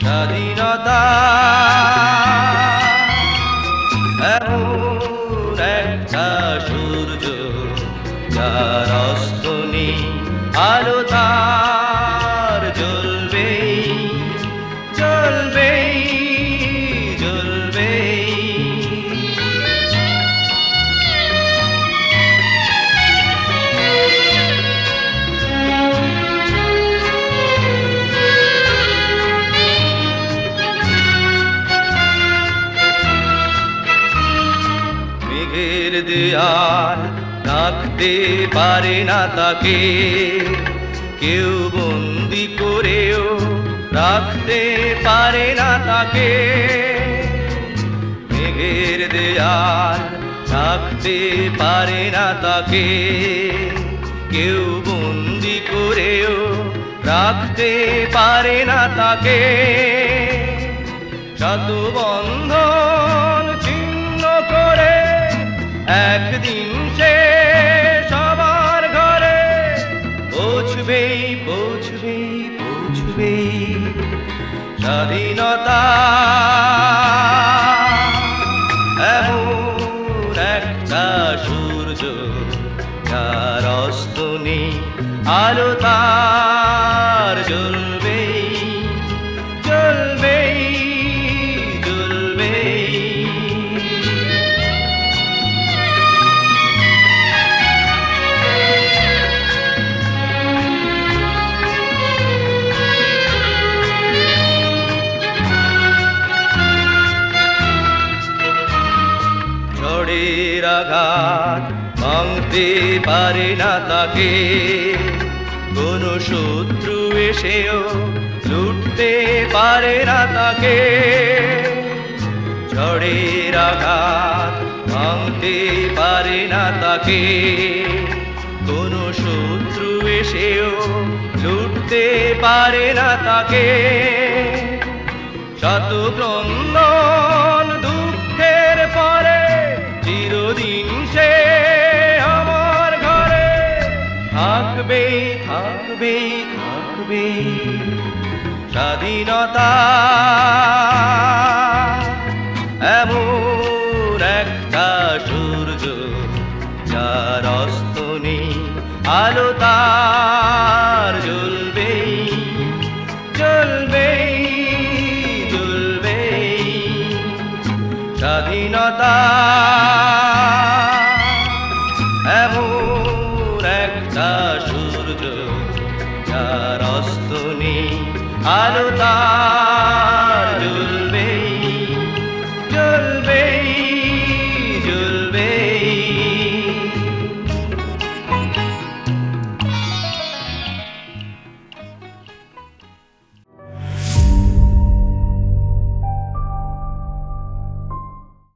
স্বাধীনতা এমন একটা সূর্য যার অস্ত নেই, আলো তার জ্বলবেই জ্বলবেই জ্বলবেই। মেঘের দেয়াল রাখতে পারে না তাকে, কেউ বন্দি করেও রাখতে পারে না তাকে। মেঘের দেয়াল রাখতে পারে না তাকে, কেউ বন্দি করেও রাখতে পারে না তাকে। শত বন্ধন ছিন্ন করে একদিন সে সবার ঘরে পৌঁছবেই পৌঁছবেই পৌঁছবেই। স্বাধীনতা এমন একটা সূর্য যার অস্ত নেই, আলো তার জ্বলবেই জ্বলবেই জ্বলবেই। ঝড়ের আঘাত ভাঙতে পারে না তাকে, কোনো শত্রু এসেও লুটতে পারে না তাকে। ঝড়ের আঘাত ভাঙতে পারে না তাকে, কোনো শত্রু এসেও লুটতে পারে না তাকে। শত ক্রন্দন দুঃখের পরে চিরদিন সে আমার ঘরে থাকবে থাকবে থাকবে। স্বাধীনতা এমন একটা সূর্য যার অস্ত নেই, আলো তার জ্বলবেই জ্বলবেই জ্বলবেই। স্বাধীনতা